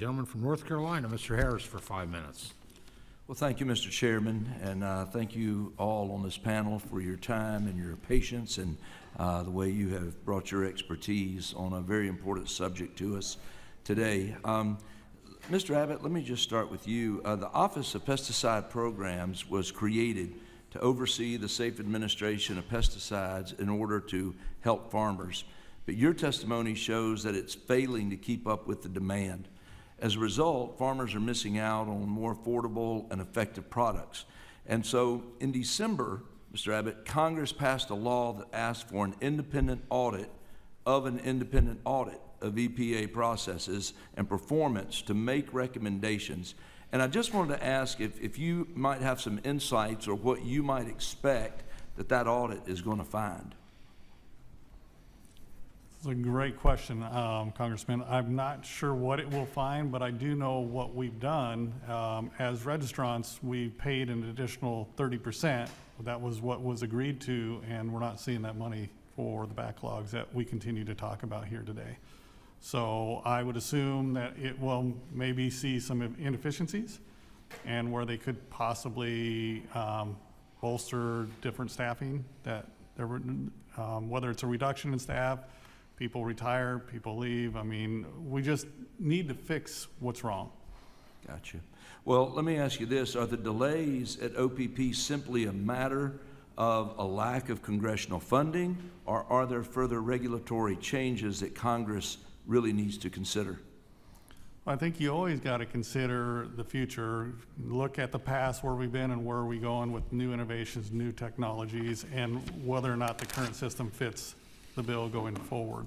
gentleman from North Carolina, Mr. Harris, for 5 minutes. Well, thank you, Mr. Chairman, and thank you all on this panel for your time and your patience and the way you have brought your expertise on a very important subject to us today. Mr. Abbott, let me just start with you. The Office of Pesticide Programs was created to oversee the safe administration of pesticides in order to help farmers. But your testimony shows that it's failing to keep up with the demand. As a result, farmers are missing out on more affordable and effective products. And so in December, Mr. Abbott, Congress passed a law that asked for an independent audit of EPA processes and performance to make recommendations. And I just wanted to ask if you might have some insights or what you might expect that audit is going to find. It's a great question, Congressman. I'm not sure what it will find, but I do know what we've done. As registrants, we paid an additional 30%. That was what was agreed to, and we're not seeing that money for the backlogs that we continue to talk about here today. So I would assume that it will maybe see some inefficiencies and where they could possibly bolster different staffing, that there were, whether it's a reduction in staff, people retire, people leave. I mean, we just need to fix what's wrong. Gotcha. Well, let me ask you this. Are the delays at OPP simply a matter of a lack of congressional funding, or are there further regulatory changes that Congress really needs to consider? I think you always got to consider the future, look at the past, where we've been and where are we going with new innovations, new technologies, and whether or not the current system fits the bill going forward.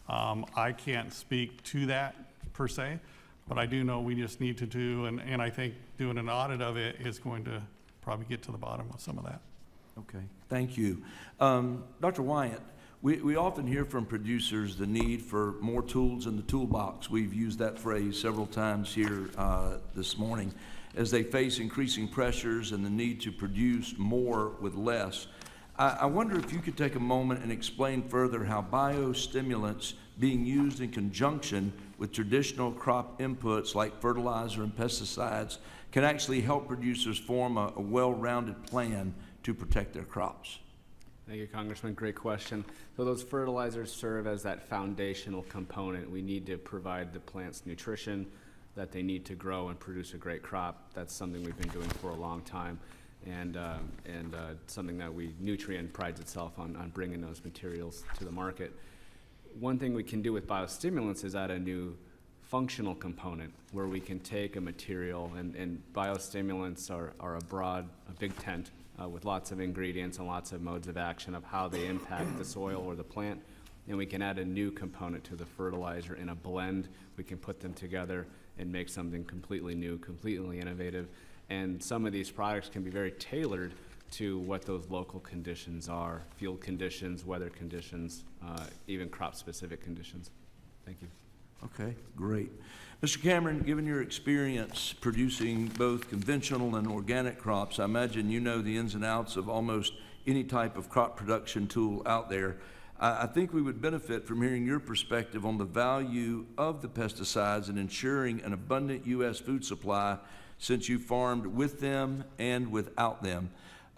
I can't speak to that per se, but I do know we just need to do, and I think doing an audit of it is going to probably get to the bottom of some of that. Okay, thank you. Dr. Wyatt, we often hear from producers the need for more tools in the toolbox. We've used that phrase several times here this morning as they face increasing pressures and the need to produce more with less. I wonder if you could take a moment and explain further how biostimulants being used in conjunction with traditional crop inputs like fertilizer and pesticides can actually help producers form a well-rounded plan to protect their crops. Thank you, Congressman. Great question. So those fertilizers serve as that foundational component. We need to provide the plants nutrition that they need to grow and produce a great crop. That's something we've been doing for a long time. And something that Nutrien prides itself on bringing those materials to the market. One thing we can do with biostimulants is add a new functional component where we can take a material, and biostimulants are a big tent with lots of ingredients and lots of modes of action of how they impact the soil or the plant, and we can add a new component to the fertilizer in a blend. We can put them together and make something completely new, completely innovative. And some of these products can be very tailored to what those local conditions are, field conditions, weather conditions, even crop-specific conditions. Thank you. Okay, great. Mr. Cameron, given your experience producing both conventional and organic crops, I imagine you know the ins and outs of almost any type of crop production tool out there. I think we would benefit from hearing your perspective on the value of the pesticides in ensuring an abundant U.S. food supply, since you farmed with them and without them.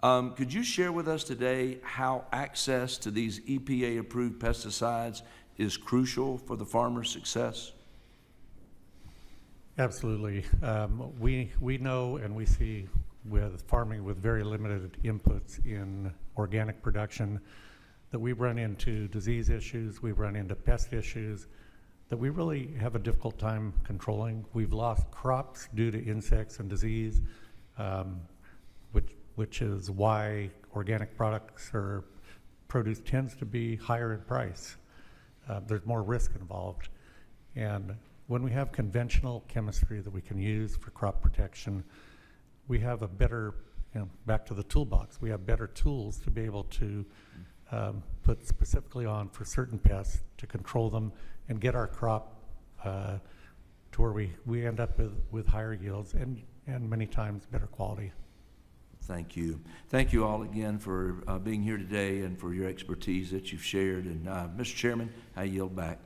Could you share with us today how access to these EPA-approved pesticides is crucial for the farmer's success? Absolutely. We know and we see with farming with very limited inputs in organic production that we run into disease issues, we run into pest issues, that we really have a difficult time controlling. We've lost crops due to insects and disease, which is why organic products or produce tends to be higher in price. There's more risk involved. And when we have conventional chemistry that we can use for crop protection, we have a better, back to the toolbox, we have better tools to be able to put specifically on for certain pests to control them and get our crop to where we end up with higher yields and many times better quality. Thank you. Thank you all again for being here today and for your expertise that you've shared. And Mr. Chairman, I yield back.